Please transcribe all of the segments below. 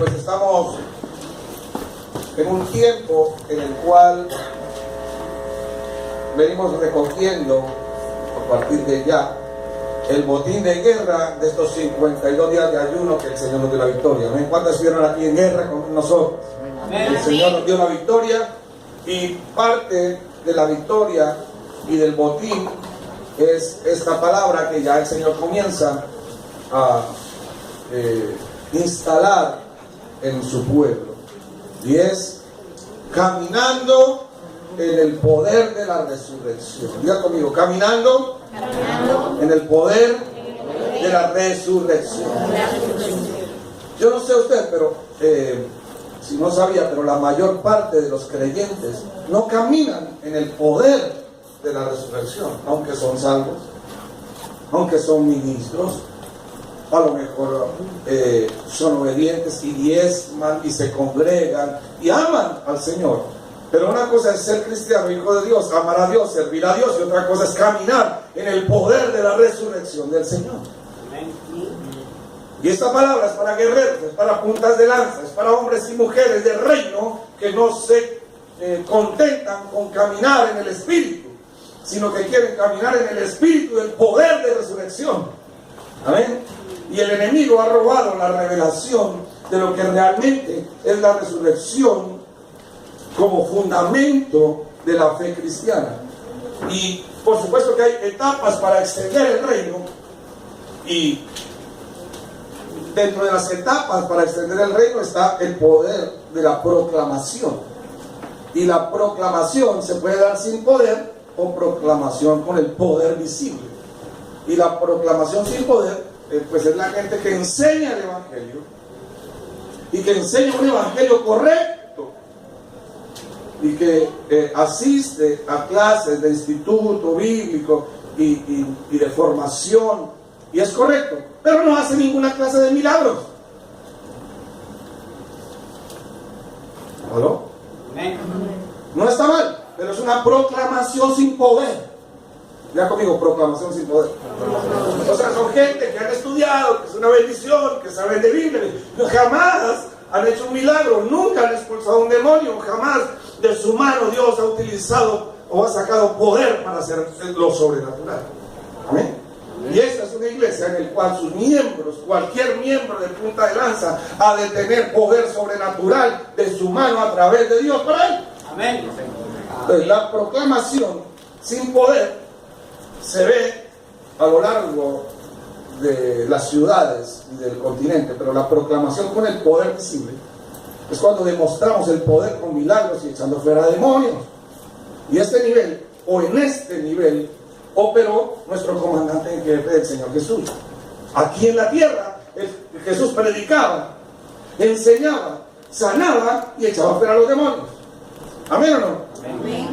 pues estamos en un tiempo en el cual venimos recogiendo a partir de ya el botín de guerra de estos 52 días de ayuno que el Señor nos dio la victoria. ¿No? ¿Cuántos estuvieron aquí en guerra con nosotros? Amén. El Señor nos dio la victoria, y parte de la victoria y del botín es esta palabra que ya el Señor comienza a instalar en su pueblo, y es caminando en el poder de la resurrección. Diga conmigo, caminando en el poder de la resurrección. Yo no sé usted, pero si no sabía, pero la mayor parte de los creyentes no caminan en el poder de la resurrección, aunque son salvos, aunque son ministros, a lo mejor son obedientes y diezman y se congregan y aman al Señor. Pero una cosa es ser cristiano, hijo de Dios, amar a Dios, servir a Dios, y otra cosa es caminar en el poder de la resurrección del Señor. Y esta palabra es para guerreros, es para puntas de lanza, es para hombres y mujeres del reino que no se contentan con caminar en el Espíritu, sino que quieren caminar en el Espíritu del poder de resurrección. Amén. Y el enemigo ha robado la revelación de lo que realmente es la resurrección como fundamento de la fe cristiana. Y por supuesto que hay etapas para extender el reino, y dentro de las etapas para extender el reino está el poder de la proclamación. Y la proclamación se puede dar sin poder, o proclamación con el poder visible. Y la proclamación sin poder pues es la gente que enseña el evangelio, y que enseña un evangelio correcto, y que asiste a clases de instituto bíblico y de formación, y es correcto, pero no hace ninguna clase de milagros. ¿Aló? No está mal, pero es una proclamación sin poder. Ya conmigo, proclamación sin poder. O sea, son gente que han estudiado, que es una bendición, que saben de Biblia, jamás han hecho un milagro, nunca han expulsado un demonio, jamás de su mano Dios ha utilizado o ha sacado poder para hacer lo sobrenatural. Amén. Y esta es una iglesia en la cual sus miembros, cualquier miembro de punta de lanza, ha de tener poder sobrenatural de su mano a través de Dios para él. Amén. Entonces, la proclamación sin poder se ve a lo largo de las ciudades y del continente, pero la proclamación con el poder visible es cuando demostramos el poder con milagros y echando fuera demonios. Y este nivel, o en este nivel, operó nuestro comandante en jefe, el Señor Jesús. Aquí en la tierra, Jesús predicaba, enseñaba, sanaba y echaba fuera a los demonios. ¿Amén o no? Amén.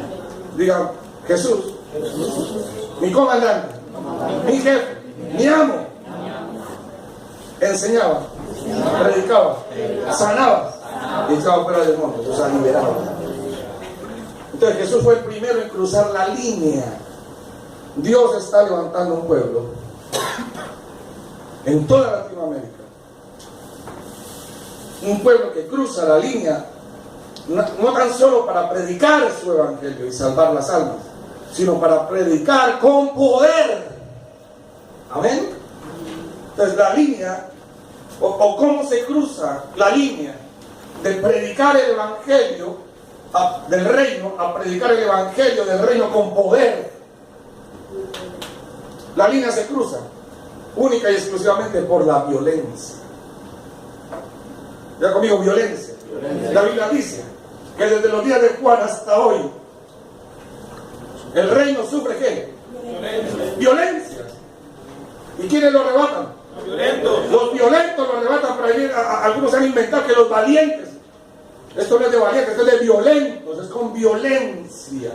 Diga, Jesús, mi comandante, mi jefe, mi amo, enseñaba, predicaba, sanaba y echaba fuera de demonios, o sea, liberaba. Entonces Jesús fue el primero en cruzar la línea. Dios está levantando un pueblo en toda Latinoamérica, un pueblo que cruza la línea, no tan solo para predicar su evangelio y salvar las almas, sino para predicar con poder. Amén. Entonces la línea, o cómo se cruza la línea de predicar el evangelio del reino a predicar el evangelio del reino con poder. La línea se cruza única y exclusivamente por la violencia. Ya conmigo, violencia. La Biblia dice que desde los días de Juan hasta hoy el reino sufre ¿qué? Violencia. ¿Y quiénes lo arrebatan? Los violentos. Los violentos lo arrebatan. Por ahí algunos han inventado que los valientes. Esto no es de valientes, esto es de violentos, es con violencia.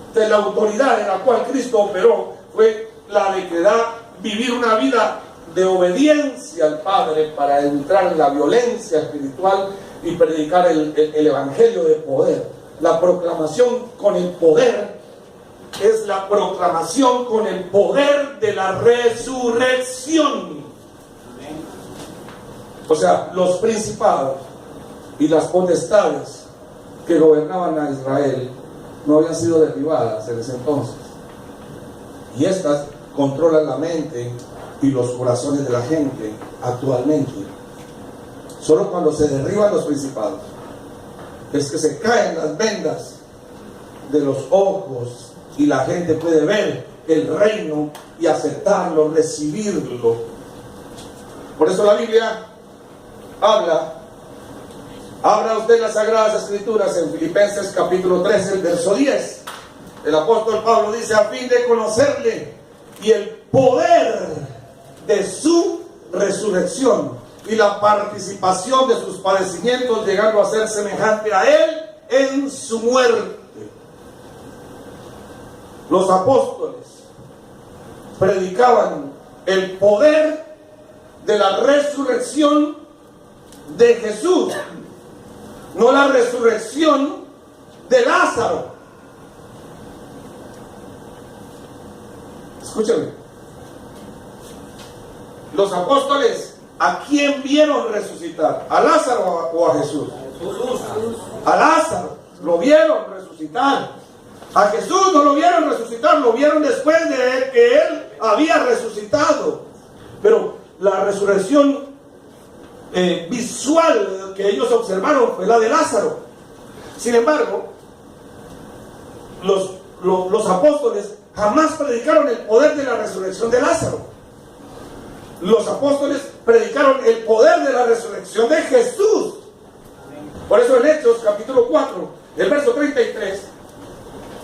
Entonces la autoridad en la cual Cristo operó fue la de que da vivir una vida de obediencia al Padre para entrar en la violencia espiritual y predicar el evangelio de poder. La proclamación con el poder es la proclamación con el poder de la resurrección. O sea, los principados, y las potestades que gobernaban a Israel no habían sido derribadas en ese entonces. Y estas controlan la mente y los corazones de la gente actualmente. Solo cuando se derriban los principados es que se caen las vendas de los ojos y la gente puede ver el reino y aceptarlo, recibirlo. Por eso la Biblia abra usted las Sagradas Escrituras en Filipenses capítulo 13, el verso 10. El apóstol Pablo dice: a fin de conocerle y el poder de su resurrección y la participación de sus padecimientos, llegando a ser semejante a él en su muerte. Los apóstoles predicaban el poder de la resurrección de Jesús, no la resurrección de Lázaro. Escúchame. Los apóstoles, ¿a quién vieron resucitar? ¿A Lázaro o a Jesús? A Lázaro lo vieron resucitar. A Jesús no lo vieron resucitar, lo vieron después de que él había resucitado. Pero la resurrección visual que ellos observaron fue la de Lázaro. Sin embargo, los apóstoles jamás predicaron el poder de la resurrección de Lázaro. Los apóstoles predicaron el poder de la resurrección de Jesús. Por eso en Hechos capítulo 4, el verso 33,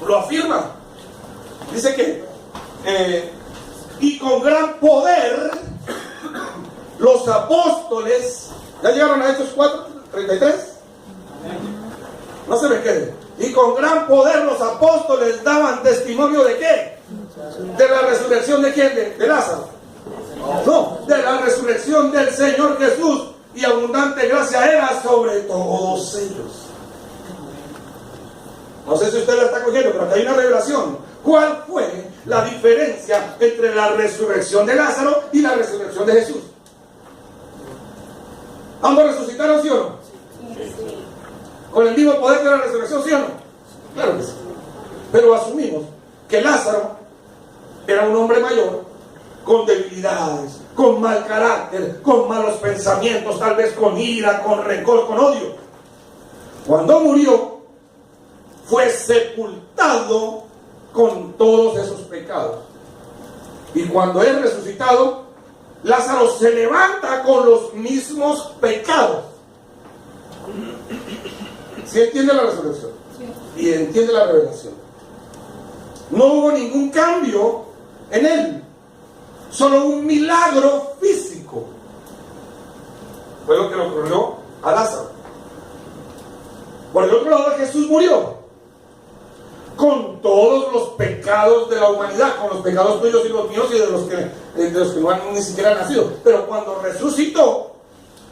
lo afirma. Dice que y con gran poder los apóstoles, ¿ya llegaron a Hechos 4, 33? No se me queden. Y con gran poder los apóstoles daban testimonio ¿de qué? ¿De la resurrección de quién? ¿De Lázaro? No, de la resurrección del Señor Jesús, y abundante gracia era sobre todos ellos. No sé si usted la está cogiendo, pero aquí hay una revelación. ¿Cuál fue la diferencia entre la resurrección de Lázaro y la resurrección de Jesús? ¿Ambos resucitaron, sí o no? Sí. ¿Con el mismo poder de la resurrección, sí o no? Claro que sí. Pero asumimos que Lázaro era un hombre mayor, con debilidades, con mal carácter, con malos pensamientos, tal vez con ira, con rencor, con odio. Cuando murió, fue sepultado con todos esos pecados. Y cuando es resucitado, Lázaro se levanta con los mismos pecados. ¿Sí entiende la resurrección? Sí. Y entiende la revelación. No hubo ningún cambio en él, solo un milagro físico. Fue lo que le ocurrió a Lázaro. Por el otro lado, Jesús murió con todos los pecados de la humanidad, con los pecados tuyos y los míos y de los que no han ni siquiera nacido. Pero cuando resucitó,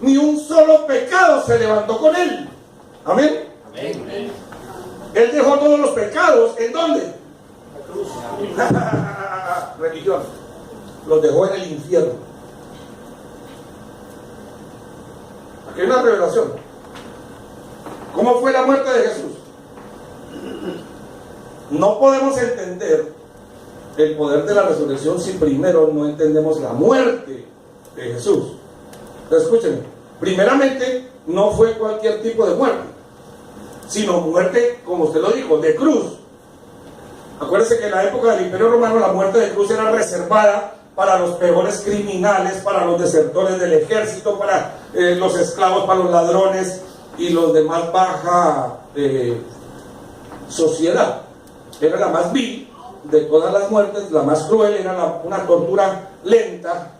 ni un solo pecado se levantó con él. Amén. Amén. Él dejó todos los pecados. ¿En dónde? La cruz. Religión. Los dejó en el infierno. Aquí hay una revelación. ¿Cómo fue la muerte de Jesús? No podemos entender el poder de la resurrección si primero no entendemos la muerte de Jesús. Entonces, escúchenme. Primeramente, no fue cualquier tipo de muerte, sino muerte, como usted lo dijo, de cruz. Acuérdense que en la época del Imperio Romano la muerte de cruz era reservada para los peores criminales, para los desertores del ejército, para los esclavos, para los ladrones y los de más baja sociedad. Era la más vil de todas las muertes, la más cruel, era una tortura lenta,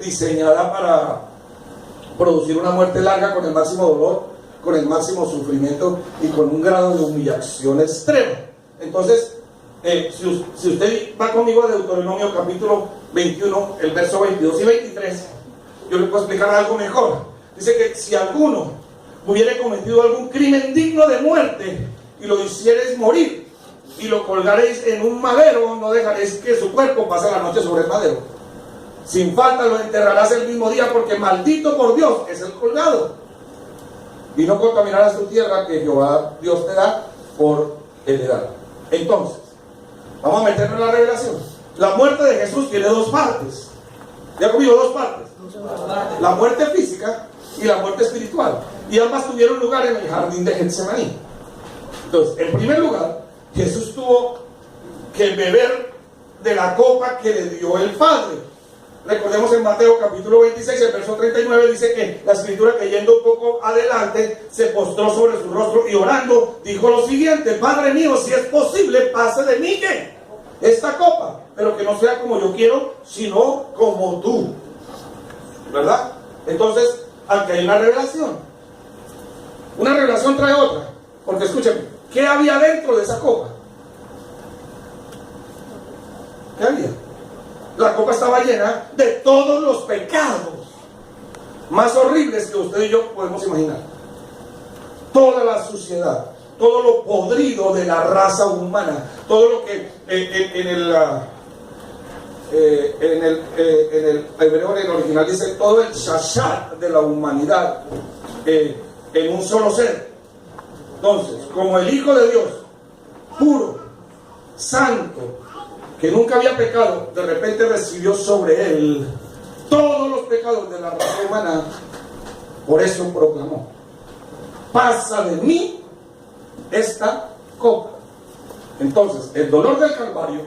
diseñada para producir una muerte larga con el máximo dolor, con el máximo sufrimiento y con un grado de humillación extremo. Entonces, si usted va conmigo a Deuteronomio capítulo 21, el verso 22 y 23, yo le puedo explicar algo mejor. Dice que si alguno hubiera cometido algún crimen digno de muerte y lo hicierais morir y lo colgaréis en un madero, no dejaréis que su cuerpo pase la noche sobre el madero. Sin falta lo enterrarás el mismo día, porque maldito por Dios es el colgado. y no contaminarás tu tierra que Jehová Dios te da por heredad. Entonces, vamos a meternos en la revelación. La muerte de Jesús tiene dos partes. ¿Ya conmigo? Dos partes. La muerte física y la muerte espiritual. Y ambas tuvieron lugar en el jardín de Getsemaní. Entonces, en primer lugar, Jesús tuvo que beber de la copa que le dio el Padre. Recordemos en Mateo capítulo 26, el verso 39, dice que la escritura, que yendo un poco adelante, se postró sobre su rostro y orando, dijo lo siguiente: Padre mío, si es posible, pase de mí ¿qué? Esta copa, pero que no sea como yo quiero, sino como tú. ¿Verdad? Entonces, aquí hay una revelación. Una revelación trae otra. Porque escúchame, ¿qué había dentro de esa copa? ¿Qué había? La copa estaba llena de todos los pecados más horribles que usted y yo podemos imaginar. Toda la suciedad, todo lo podrido de la raza humana, todo lo que en el hebreo, en el original, dice todo el shashat de la humanidad en un solo ser. Entonces, como el Hijo de Dios, puro, santo, que nunca había pecado, de repente recibió sobre él todos los pecados de la raza humana. Por eso proclamó: pasa de mí esta copa. Entonces, el dolor del Calvario,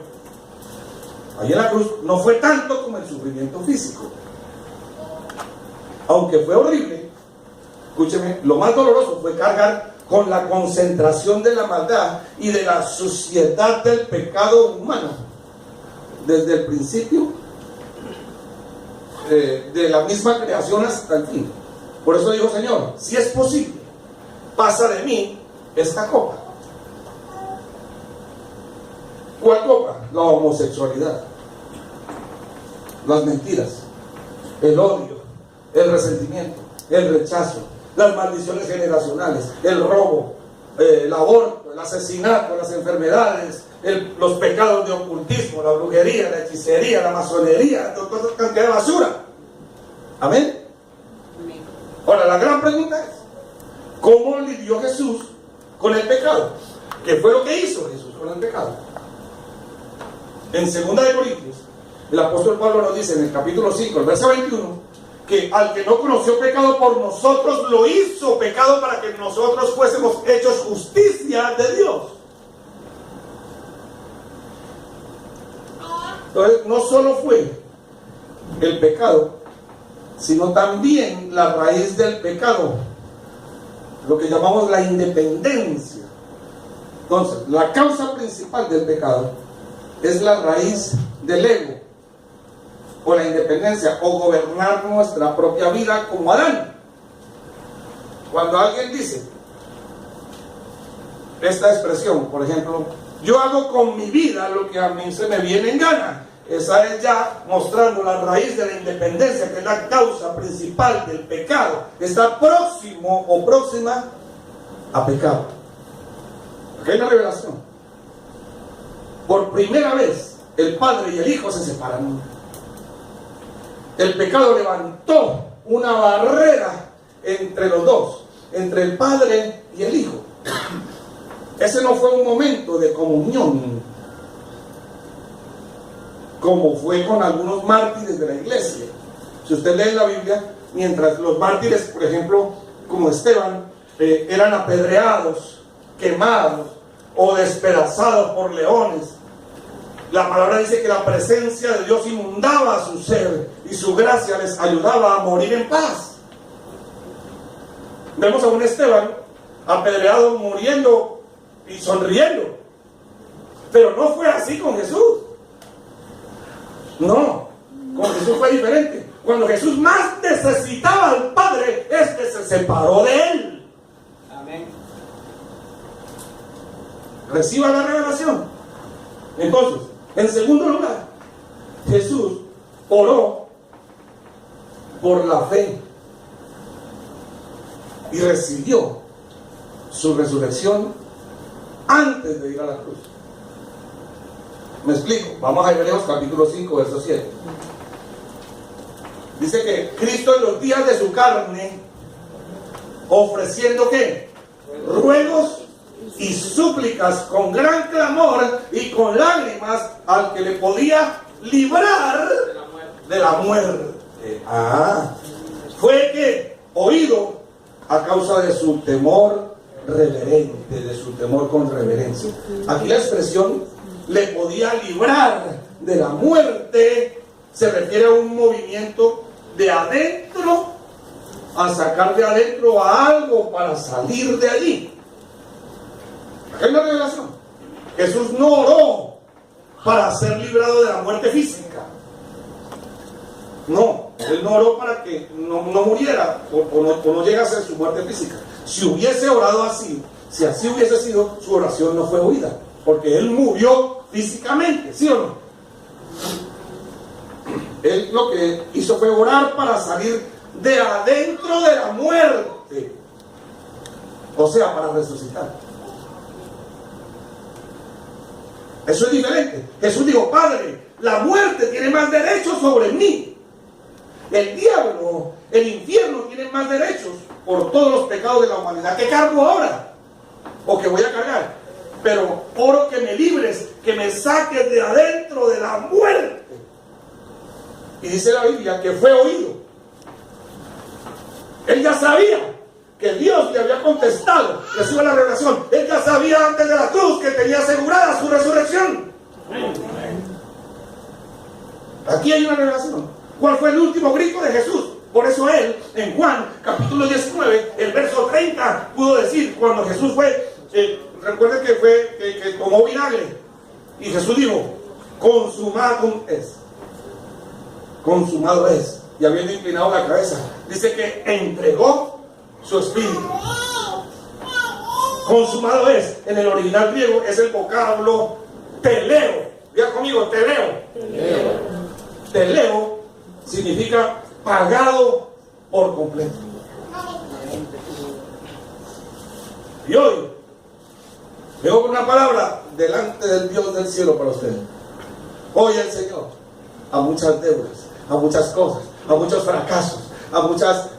ahí en la cruz, no fue tanto como el sufrimiento físico. Aunque fue horrible, escúcheme, lo más doloroso fue cargar con la concentración de la maldad y de la suciedad del pecado humano desde el principio de la misma creación hasta el fin. Por eso dijo: Señor, si es posible, pasa de mí esta copa. ¿Cuál copa? La homosexualidad, las mentiras, el odio, el resentimiento, el rechazo, las maldiciones generacionales, el robo, el aborto, el asesinato, las enfermedades, los pecados de ocultismo, la brujería, la hechicería, la masonería, toda esa cantidad de basura. Amén. Ahora, la gran pregunta es: ¿cómo lidió Jesús con el pecado? ¿Qué fue lo que hizo Jesús con el pecado? En 2 de Corintios, el apóstol Pablo nos dice en el capítulo 5, el verso 21, que al que no conoció pecado por nosotros, lo hizo pecado para que nosotros fuésemos hechos justicia de Dios. Entonces, no solo fue el pecado, sino también la raíz del pecado, lo que llamamos la independencia. Entonces, la causa principal del pecado es la raíz del ego, o la independencia, o gobernar nuestra propia vida como Adán. Cuando alguien dice esta expresión, por ejemplo: yo hago con mi vida lo que a mí se me viene en gana, esa es ya mostrando la raíz de la independencia, que es la causa principal del pecado. Está próximo o próxima a pecado. Aquí hay una revelación. Por primera vez, el Padre y el Hijo se separan. El pecado levantó una barrera entre los dos, entre el Padre y el Hijo. Ese no fue un momento de comunión, como fue con algunos mártires de la iglesia. Si usted lee la Biblia, mientras los mártires, por ejemplo, como Esteban, eran apedreados, quemados o despedazados por leones, la palabra dice que la presencia de Dios inundaba su ser y su gracia les ayudaba a morir en paz. Vemos a un Esteban apedreado, muriendo y sonriendo. Pero no fue así con Jesús. No, con Jesús fue diferente. Cuando Jesús más necesitaba al Padre, este se separó de él. Amén. Reciba la revelación. Entonces, en segundo lugar, Jesús oró por la fe y recibió su resurrección antes de ir a la cruz. Me explico. Vamos a Hebreos capítulo 5, verso 7. Dice que Cristo en los días de su carne ofreciendo ¿qué? Ruegos y súplicas con gran clamor y con lágrimas al que le podía librar de la muerte. Fue que oído a causa de su temor reverente, de su temor con reverencia. Aquí la expresión le podía librar de la muerte se refiere a un movimiento de adentro a sacar de adentro a algo para salir de allí. Acá hay una revelación. Jesús no oró para ser librado de la muerte física. No, Él no oró para que no muriera o no llegase a su muerte física. Si hubiese orado así, si así hubiese sido, su oración no fue oída, porque Él murió físicamente, ¿sí o no? Él lo que hizo fue orar para salir de adentro de la muerte, o sea, para resucitar. Eso es diferente. Jesús dijo: Padre, la muerte tiene más derechos sobre mí. El diablo, el infierno tiene más derechos por todos los pecados de la humanidad que cargo ahora o que voy a cargar. Pero oro que me libres, que me saques de adentro de la muerte. Y dice la Biblia que fue oído. Él ya sabía que Dios le había contestado. Reciba la revelación. Él ya sabía antes de la cruz que tenía asegurada su resurrección. Aquí hay una revelación. ¿Cuál fue el último grito de Jesús? Por eso Él, en Juan capítulo 19, el verso 30, pudo decir, cuando Jesús fue, recuerden que fue, que tomó vinagre, y Jesús dijo: consumado es. Consumado es. Y habiendo inclinado la cabeza, dice que entregó su espíritu. Consumado es. En el original griego es el vocablo teleo. Diga conmigo, teleo. Teleo significa pagado por completo. Y hoy vengo con una palabra delante del Dios del cielo para ustedes. Hoy el Señor a muchas deudas, a muchas cosas, a muchos fracasos, a muchas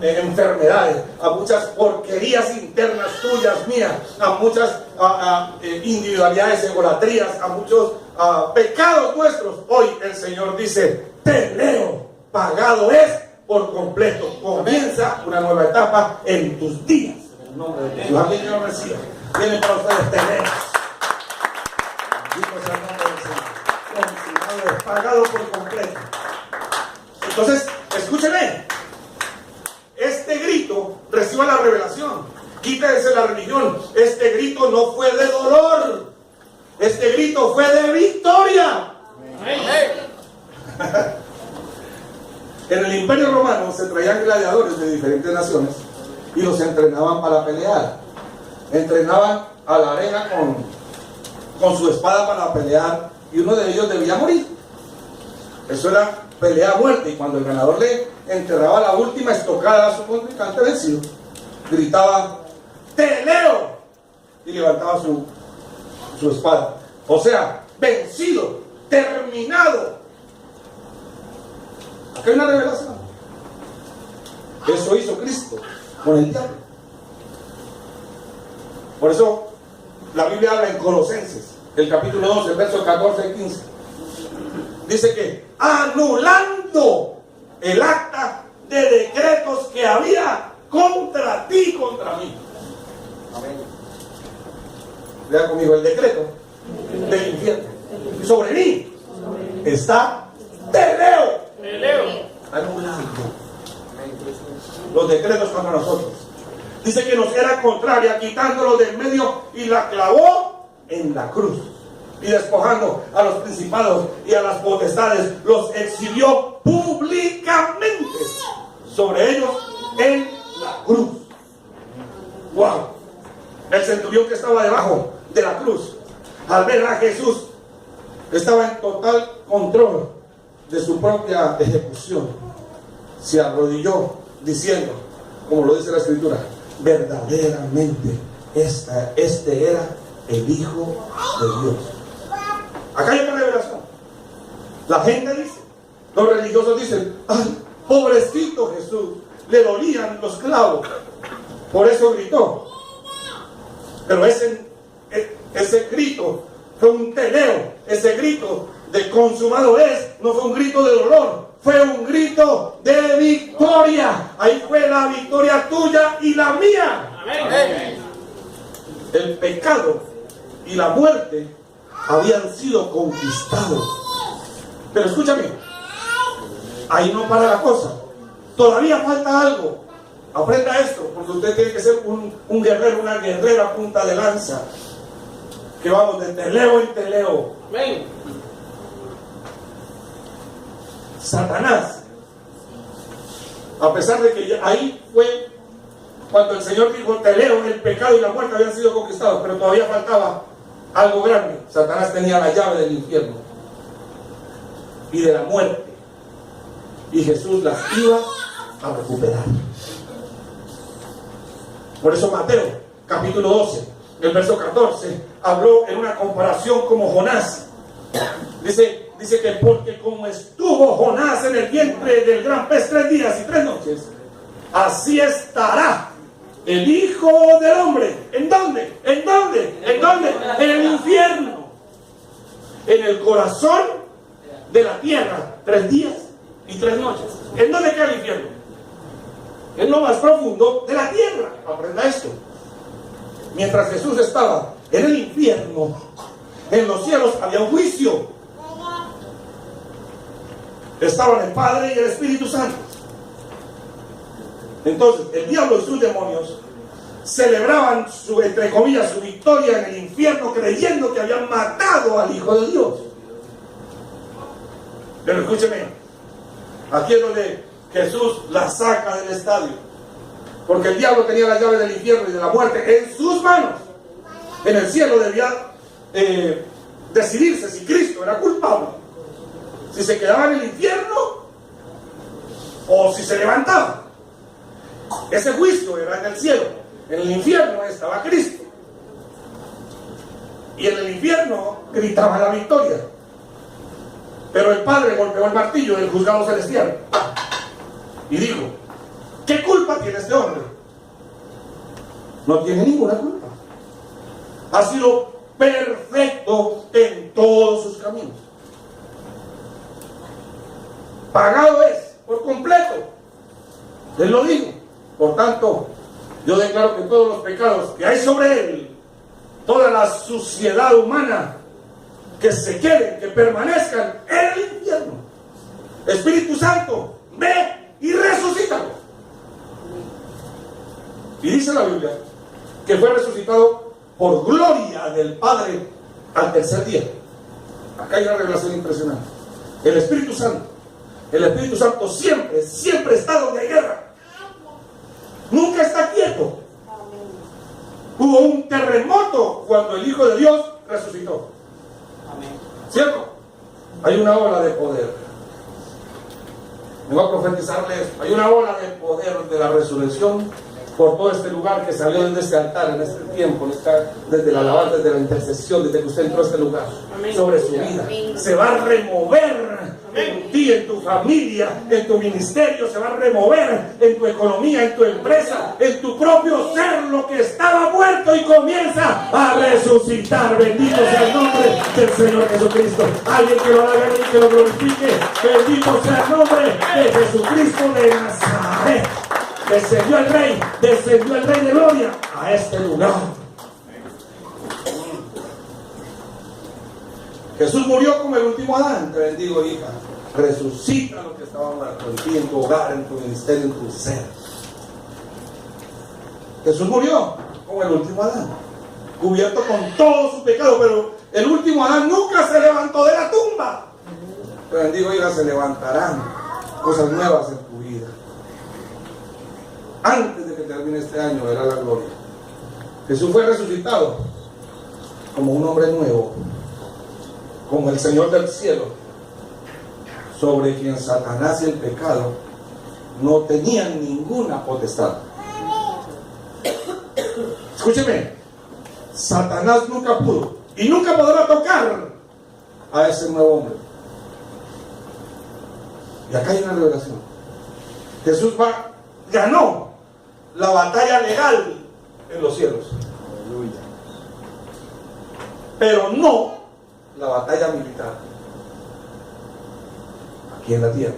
enfermedades, a muchas porquerías internas tuyas, mías, a muchas individualidades, egolatrías, a muchos pecados nuestros. Hoy el Señor dice: te leo, pagado es por completo. Comienza una nueva etapa en tus días. En el nombre de Dios. Alguien que lo reciba. Vienen para ustedes, te leo. Bendito sea el nombre del Señor. Consumado es, pagado por completo. Entonces, escúcheme. Este grito, reciba la revelación. Quítese la religión. Este grito no fue de dolor. Este grito fue de victoria. En el Imperio Romano se traían gladiadores de diferentes naciones y los entrenaban para pelear. Entrenaban a la arena con su espada para pelear, y uno de ellos debía morir. Eso era pelea a muerte, y cuando el ganador le enterraba la última estocada a su contrincante vencido, gritaba: te leo, y levantaba su espada. O sea, vencido, terminado. Acá hay una revelación. Eso hizo Cristo con el diablo. Por eso la Biblia habla en Colosenses, el capítulo 2, el verso 14 y 15. Dice que anulando el acta de decretos que había contra ti y contra mí. Amén. Vea conmigo: el decreto del infierno sobre mí está te leo. Anulando los decretos contra nosotros. Dice que nos era contraria, quitándolo del medio, y la clavó en la cruz. Y despojando a los principados y a las potestades, los exhibió públicamente sobre ellos en la cruz. ¡Wow! El centurión que estaba debajo de la cruz, al ver a Jesús, estaba en total control de su propia ejecución. Se arrodilló diciendo, como lo dice la Escritura: verdaderamente este era el Hijo de Dios. Acá hay una revelación. La gente dice, los religiosos dicen: ay, pobrecito Jesús, le dolían los clavos. Por eso gritó. Pero ese grito fue un teleo. Ese grito de consumado es, no fue un grito de dolor, fue un grito de victoria. Ahí fue la victoria tuya y la mía. Amén. El pecado y la muerte habían sido conquistados. Pero escúchame, ahí no para la cosa. Todavía falta algo. Aprenda esto, porque usted tiene que ser un guerrero, una guerrera punta de lanza. Que vamos de teleo en teleo. Amén. Satanás, a pesar de que ahí fue cuando el Señor dijo teleo, el pecado y la muerte habían sido conquistados, pero todavía faltaba algo grande. Satanás tenía la llave del infierno y de la muerte, y Jesús las iba a recuperar. Por eso Mateo capítulo 12, el verso 14, habló en una comparación como Jonás. Dice que porque como estuvo Jonás en el vientre del gran pez 3 días y 3 noches, así estará el Hijo del Hombre. ¿En dónde? ¿En dónde? ¿En dónde? En el infierno. En el corazón de la tierra, 3 días y 3 noches. ¿En dónde queda el infierno? En lo más profundo de la tierra. Aprenda esto. Mientras Jesús estaba en el infierno, en los cielos había un juicio. Estaban el Padre y el Espíritu Santo. Entonces el diablo y sus demonios celebraban entre comillas, su victoria en el infierno, creyendo que habían matado al Hijo de Dios. Pero escúcheme, aquí es donde Jesús la saca del estadio, porque el diablo tenía la llave del infierno y de la muerte en sus manos. En el cielo debía decidirse si Cristo era culpable, si se quedaba en el infierno o si se levantaba. Ese juicio era en el cielo. En el infierno estaba Cristo, y en el infierno gritaba la victoria. Pero el Padre golpeó el martillo del juzgado celestial y dijo: ¿qué culpa tiene este hombre? No tiene ninguna culpa. Ha sido perfecto en todos sus caminos. Pagado es por completo. Él lo dijo. Por tanto, yo declaro que todos los pecados que hay sobre él, toda la suciedad humana, que se queden, que permanezcan en el infierno. Espíritu Santo, ve y resucítalo. Y dice la Biblia que fue resucitado por gloria del Padre al tercer día. Acá hay una revelación impresionante. El Espíritu Santo siempre está donde hay guerra. Nunca está quieto. Hubo un terremoto cuando el Hijo de Dios resucitó. ¿Cierto? Hay una ola de poder. Me voy a profetizarles. Hay una ola de poder de la resurrección por todo este lugar que salió desde este altar, en este tiempo, desde la alabanza, desde la intercesión, desde que usted entró a este lugar. Amén. Sobre su vida. Amén. Se va a remover en ti, en tu familia, en tu ministerio, se va a remover en tu economía, en tu empresa, en tu propio ser, lo que estaba muerto, y comienza a resucitar. Bendito sea el nombre del Señor Jesucristo. Alguien que lo haga y que lo glorifique. Bendito sea el nombre de Jesucristo de Nazaret. Descendió el Rey de Gloria a este lugar. Jesús murió como el último Adán. Te bendigo, hija. Resucita lo que estaba muerto en ti, en tu hogar, en tu ministerio, en tu ser. Jesús murió como el último Adán, cubierto con todo su pecado, pero el último Adán nunca se levantó de la tumba. Te bendigo, hija, se levantarán cosas nuevas en tu vida. Antes de que termine este año verá la gloria. Jesús fue resucitado como un hombre nuevo, como el Señor del cielo, sobre quien Satanás y el pecado no tenían ninguna potestad. Escúcheme, Satanás nunca pudo y nunca podrá tocar a ese nuevo hombre. Y acá hay una revelación. Jesús ganó la batalla legal en los cielos, pero no la batalla militar aquí en la tierra.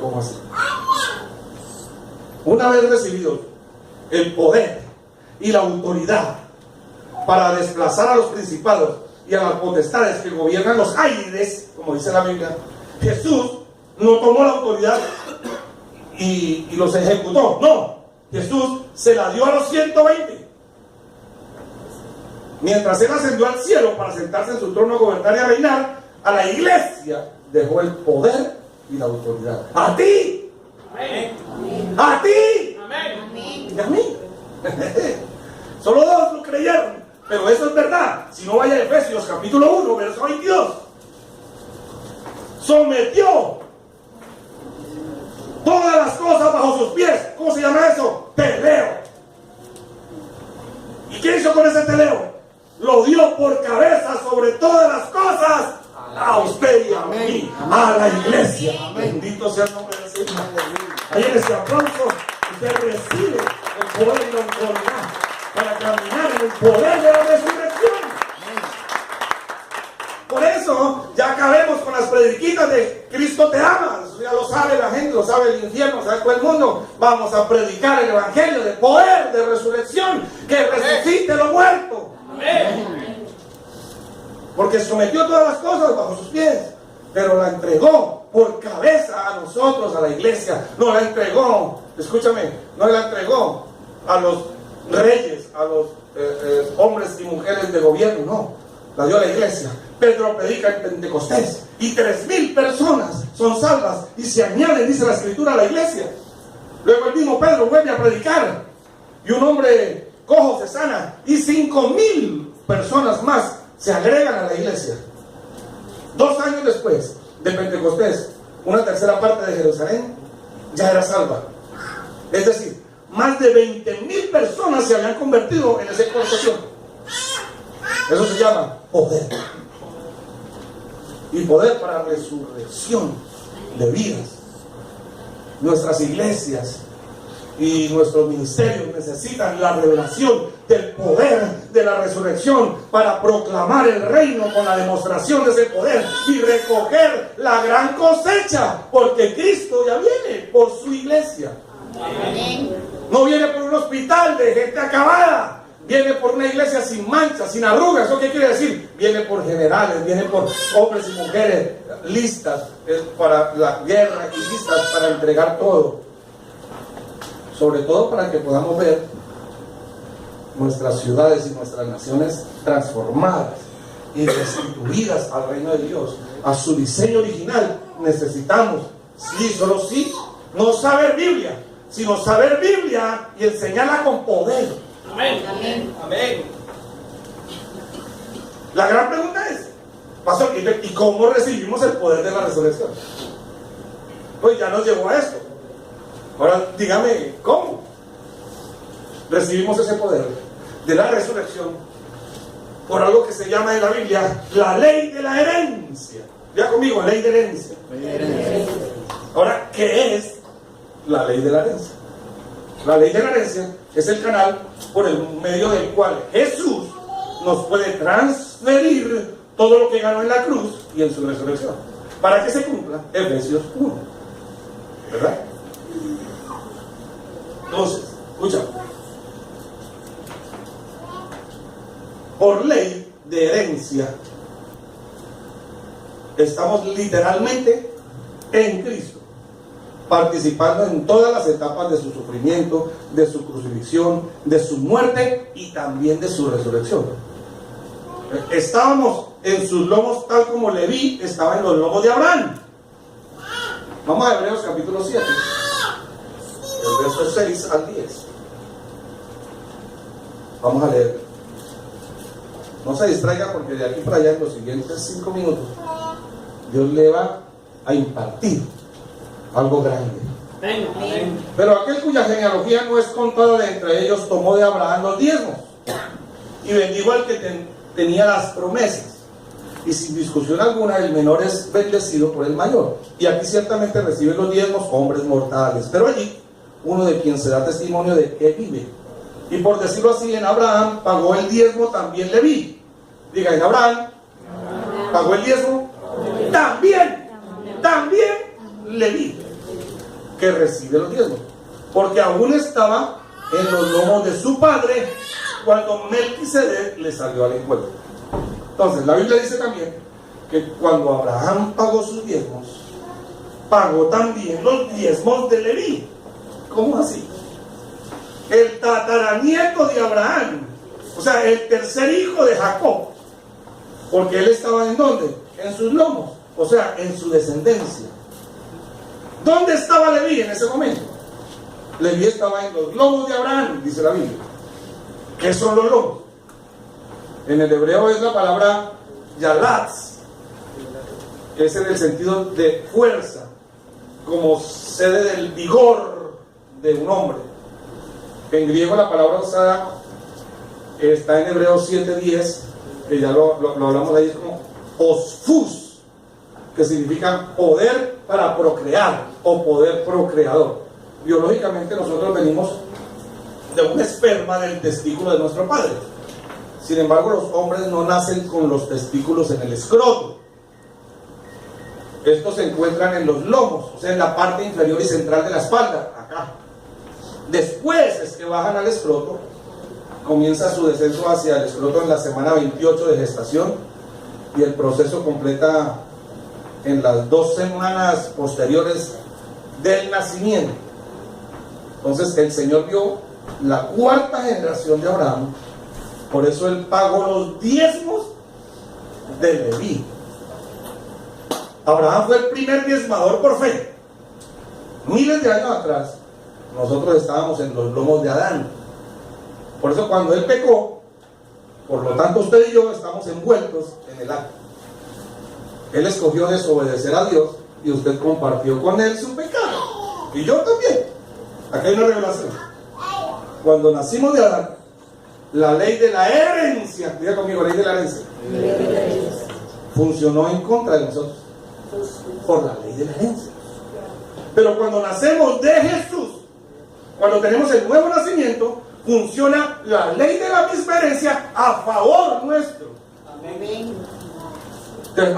¿Cómo así? Una vez recibido el poder y la autoridad para desplazar a los principados y a las potestades que gobiernan los aires, como dice la Biblia, Jesús no tomó la autoridad y los ejecutó. No, Jesús se la dio a los 120. Mientras él ascendió al cielo para sentarse en su trono a gobernar y a reinar, a la iglesia dejó el poder y la autoridad. A ti. Amén. A ti. Amén. Y a mí. Solo 2 lo creyeron, pero eso es verdad. Si no, vaya a Efesios capítulo 1, verso 22. Sometió todas las cosas bajo sus pies. ¿Cómo se llama eso? Teleo. ¿Y qué hizo con ese teleo? Lo dio por cabeza sobre todas las cosas a usted y a mí, a la iglesia. Bendito sea el nombre del Señor. Ahí en ese aplauso usted recibe el poder y la autoridad para caminar en el poder de la resurrección. Por eso ya acabemos con las prediquitas de Cristo te ama. Eso ya lo sabe la gente, lo sabe el infierno, lo sabe todo el mundo. Vamos a predicar el evangelio de poder, de resurrección, que resucite lo muerto. Amén. Porque sometió todas las cosas bajo sus pies, pero la entregó por cabeza a nosotros, a la iglesia. No la entregó, escúchame, no la entregó a los reyes, a los hombres y mujeres de gobierno, no, la dio a la iglesia. Pedro predica en Pentecostés y 3,000 personas son salvas y se añaden, dice la escritura, a la iglesia. Luego el mismo Pedro vuelve a predicar y un hombre cojo se sana y 5,000 personas más se agregan a la iglesia. 2 años después de Pentecostés, una tercera parte de Jerusalén ya era salva. Es decir, más de 20,000 personas se habían convertido en ese corto tiempo. Eso se llama poder. Y poder para resurrección de vidas. Nuestras iglesias y nuestros ministerios necesitan la revelación del poder de la resurrección para proclamar el reino con la demostración de ese poder y recoger la gran cosecha, porque Cristo ya viene por su iglesia. Amén. No viene por un hospital de gente acabada, viene por una iglesia sin manchas, sin arrugas. ¿Eso qué quiere decir? Viene por generales, viene por hombres y mujeres listas para la guerra y listas para entregar todo. Sobre todo para que podamos ver nuestras ciudades y nuestras naciones transformadas y restituidas al reino de Dios, a su diseño original. Necesitamos, sí, solo sí, no saber Biblia, sino saber Biblia y enseñarla con poder. Amén. Amén. Amén. La gran pregunta es, pastor, ¿y cómo recibimos el poder de la resurrección? Pues ya nos llevó a esto. Ahora dígame, ¿cómo recibimos ese poder de la resurrección? Por algo que se llama en la Biblia la ley de la herencia. Ya conmigo, ley de herencia. Ahora, ¿qué es la ley de la herencia? La ley de la herencia es el canal por el medio del cual Jesús nos puede transferir todo lo que ganó en la cruz y en su resurrección, para que se cumpla Efesios 1, ¿verdad? Entonces, escucha, por ley de herencia estamos literalmente en Cristo, participando en todas las etapas de su sufrimiento, de su crucifixión, de su muerte y también de su resurrección. Estábamos en sus lomos tal como Leví estaba en los lomos de Abraham. Vamos a Hebreos capítulo 7, el verso 6 al 10. Vamos a leer. No se distraiga, porque de aquí para allá en los siguientes 5 minutos Dios le va a impartir algo grande. Amén. Pero aquel cuya genealogía no es contada de entre ellos tomó de Abraham los diezmos y bendijo al que tenía las promesas, y sin discusión alguna el menor es bendecido por el mayor. Y aquí ciertamente reciben los diezmos hombres mortales, pero allí uno de quien se da testimonio de que vive. Y por decirlo así, en Abraham pagó el diezmo también Leví. Diga, en Abraham pagó el diezmo también Leví, que recibe los diezmos, porque aún estaba en los lomos de su padre cuando Melquisedec le salió al encuentro. Entonces la Biblia dice también que cuando Abraham pagó sus diezmos, pagó también los diezmos de Leví. ¿Cómo así? El tataranieto de Abraham, o sea, el tercer hijo de Jacob, porque él estaba ¿en dónde? En sus lomos, o sea, en su descendencia. ¿Dónde estaba Leví en ese momento? Leví estaba en los lomos de Abraham, dice la Biblia. ¿Qué son los lomos? En el hebreo es la palabra yalatz, que es en el sentido de fuerza, como sede del vigor de un hombre. En griego la palabra usada está en Hebreos 7:10, que ya lo hablamos ahí, como osfus, que significa poder para procrear o poder procreador. Biológicamente nosotros venimos de un esperma del testículo de nuestro padre. Sin embargo, los hombres no nacen con los testículos en el escroto. Estos se encuentran en los lomos, o sea, en la parte inferior y central de la espalda, acá. Después es que bajan al escroto, comienza su descenso hacia el escroto en la semana 28 de gestación y el proceso completa en las 2 semanas posteriores del nacimiento. Entonces el Señor vio la 4ª generación de Abraham, por eso él pagó los diezmos de Leví. Abraham fue el primer diezmador por fe. Miles de años atrás nosotros estábamos en los lomos de Adán. Por eso cuando él pecó, por lo tanto usted y yo estamos envueltos en el acto. Él escogió desobedecer a Dios y usted compartió con él su pecado. Y yo también. Aquí hay una revelación. Cuando nacimos de Adán, la ley de la herencia, diga conmigo, ley de la herencia, funcionó en contra de nosotros por la ley de la herencia. Pero cuando nacemos de Jesús, cuando tenemos el nuevo nacimiento, funciona la ley de la misma herencia a favor nuestro. Amén.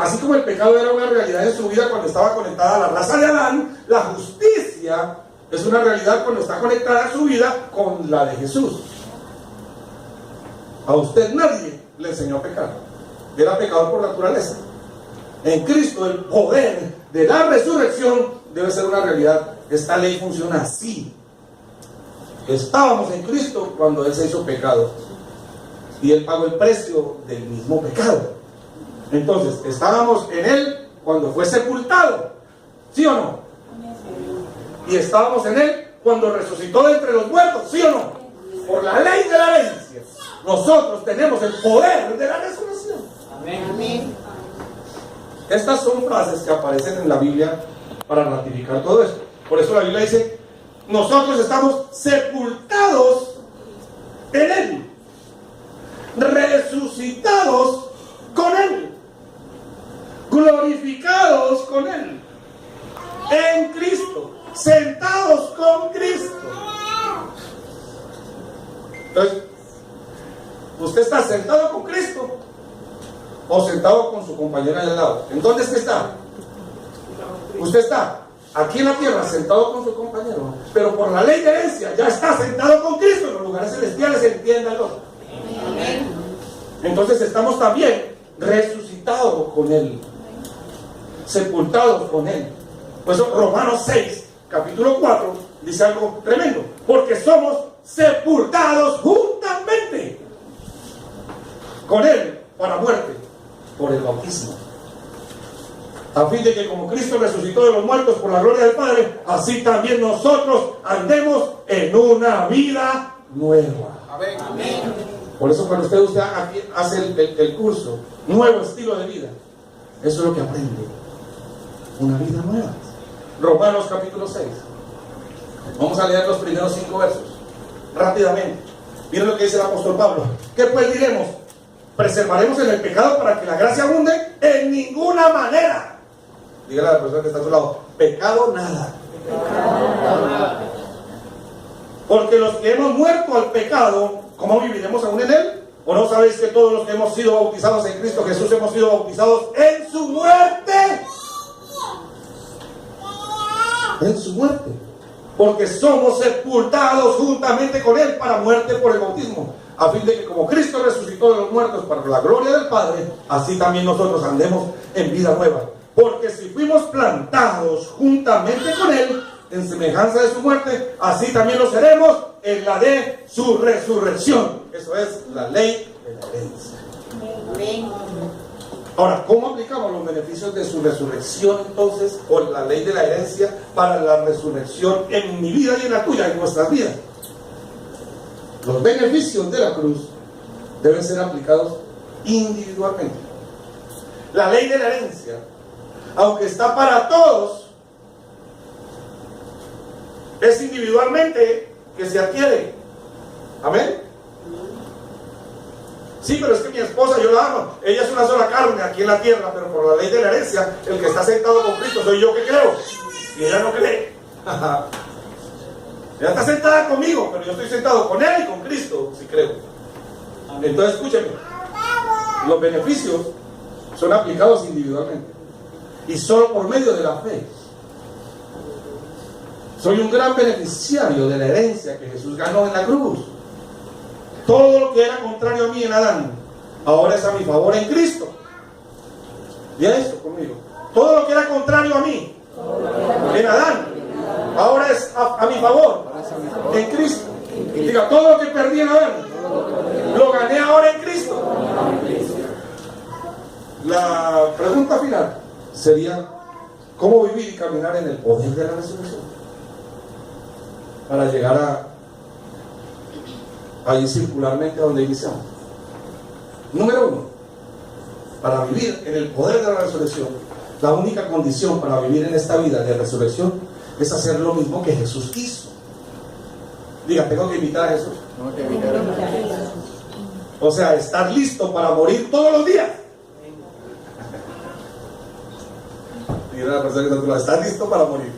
Así como el pecado era una realidad en su vida cuando estaba conectada a la raza de Adán, la justicia es una realidad cuando está conectada a su vida con la de Jesús. A usted nadie le enseñó a pecar. Era pecador por naturaleza. En Cristo el poder de la resurrección debe ser una realidad. Esta ley funciona así. Estábamos en Cristo cuando Él se hizo pecado y Él pagó el precio del mismo pecado. Entonces, estábamos en Él cuando fue sepultado, ¿sí o no? Y estábamos en Él cuando resucitó de entre los muertos, ¿sí o no? Por la ley de la herencia, nosotros tenemos el poder de la resurrección. Amén. Estas son frases que aparecen en la Biblia para ratificar todo esto. Por eso la Biblia dice: nosotros estamos sepultados en Él, resucitados con Él, glorificados con Él, en Cristo, sentados con Cristo. Entonces, ¿usted está sentado con Cristo o sentado con su compañera de al lado? ¿En dónde es que está? Usted está aquí en la tierra sentado con su compañero, pero por la ley de herencia ya está sentado con Cristo en los lugares celestiales, entiéndalo. Amén. Entonces estamos también resucitados con Él, sepultados con Él. Por eso Romanos 6, capítulo 4, dice algo tremendo: porque somos sepultados juntamente con Él para muerte por el bautismo, a fin de que como Cristo resucitó de los muertos por la gloria del Padre, así también nosotros andemos en una vida nueva. Amén. Por eso cuando usted aquí hace el curso nuevo estilo de vida, eso es lo que aprende, una vida nueva. Romanos capítulo 6, vamos a leer los primeros 5 versos rápidamente. Miren lo que dice el apóstol Pablo: ¿qué pues diremos? ¿Preservaremos en el pecado para que la gracia abunde? En ninguna manera. Dígale a la persona que está a su lado: pecado nada. Porque los que hemos muerto al pecado, ¿cómo viviremos aún en él? ¿O no sabéis que todos los que hemos sido bautizados en Cristo Jesús hemos sido bautizados en su muerte? En su muerte. Porque somos sepultados juntamente con él para muerte por el bautismo, a fin de que como Cristo resucitó de los muertos para la gloria del Padre, así también nosotros andemos en vida nueva. Porque si fuimos plantados juntamente con él en semejanza de su muerte, así también lo seremos en la de su resurrección. Eso es la ley de la herencia. Ahora, ¿cómo aplicamos los beneficios de su resurrección entonces, o la ley de la herencia, para la resurrección en mi vida y en la tuya, en nuestras vidas? Los beneficios de la cruz deben ser aplicados individualmente. La ley de la herencia, aunque está para todos, es individualmente que se adquiere. Amén. Sí, pero es que mi esposa, yo la amo, ella es una sola carne aquí en la tierra, pero por la ley de la herencia, el que está sentado con Cristo soy yo que creo, y ella no cree. Ella está sentada conmigo, pero yo estoy sentado con él y con Cristo, si creo. Entonces escúcheme, los beneficios son aplicados individualmente y solo por medio de la fe. Soy un gran beneficiario de la herencia que Jesús ganó en la cruz. Todo lo que era contrario a mí en Adán, ahora es a mi favor en Cristo. ¿Y esto conmigo? Todo lo que era contrario a mí en Adán, ahora es a mi favor en Cristo. Diga, todo lo que perdí en Adán, lo gané ahora en Cristo. La pregunta final sería, ¿cómo vivir y caminar en el poder de la resurrección? Para llegar ahí circularmente a donde iniciamos. Número 1, para vivir en el poder de la resurrección, la única condición para vivir en esta vida de resurrección es hacer lo mismo que Jesús hizo. Diga, tengo que imitar a Jesús. O sea, estar listo para morir todos los días. Diga a la persona que está a tu lado, ¿estás listo para morir?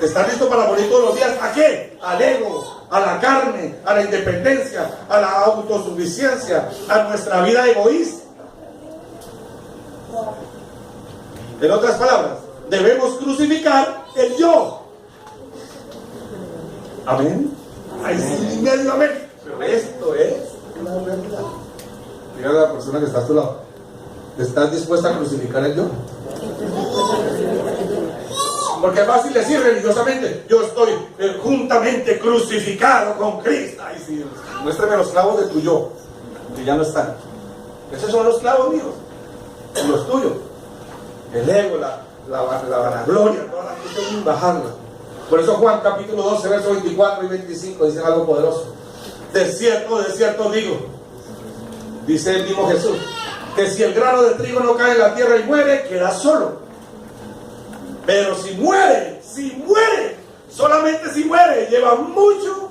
¿Estás listo para morir todos los días? ¿A qué? Al ego, a la carne, a la independencia, a la autosuficiencia, a nuestra vida egoísta. En otras palabras, debemos crucificar el yo. Amén. Ahí sí, medio amén. Pero esto es la realidad. Dígale a la persona que está a tu lado, ¿estás dispuesta a crucificar el yo? Porque es fácil decir religiosamente, yo estoy juntamente crucificado con Cristo. Ay, sí, muéstrame los clavos de tu yo, que ya no están. Esos son los clavos míos, los tuyos. El ego, la vanagloria, toda la cuestión, bajarla. Por eso Juan capítulo 12, versos 24 y 25 dicen algo poderoso. De cierto digo, dice el mismo Jesús, que si el grano de trigo no cae en la tierra y muere, queda solo. Pero si muere, solamente si muere, lleva mucho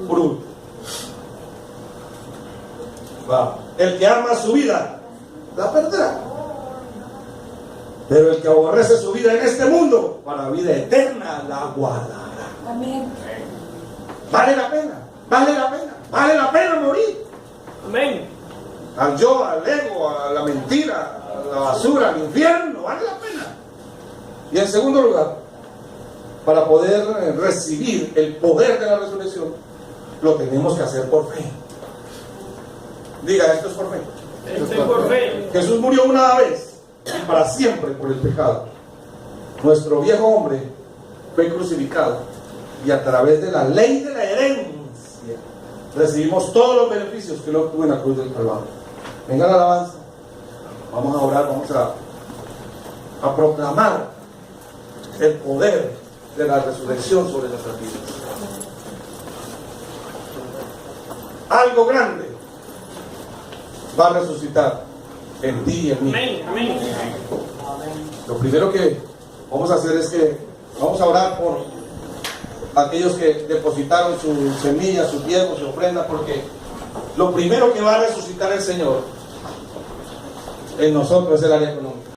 fruto. El que ama su vida, la perderá. Pero el que aborrece su vida en este mundo, para vida eterna la guardará. Amén. Vale la pena morir. Amén. Al yo, al ego, a la mentira, a la basura, al infierno, vale la pena. Y en segundo lugar, para poder recibir el poder de la resurrección, lo tenemos que hacer por fe. Diga, esto es por fe. Esto es por fe. Jesús murió una vez y para siempre por el pecado. Nuestro viejo hombre fue crucificado y a través de la ley de la herencia recibimos todos los beneficios que él obtuvo en la cruz del Calvario. Venga la alabanza, vamos a orar, vamos a proclamar el poder de la resurrección sobre nuestras vidas. Algo grande va a resucitar en ti y en mí. Amén. Lo primero que vamos a hacer es que vamos a orar por aquellos que depositaron su semilla, su diezmo, su ofrenda, porque lo primero que va a resucitar el Señor en nosotros es el área económica.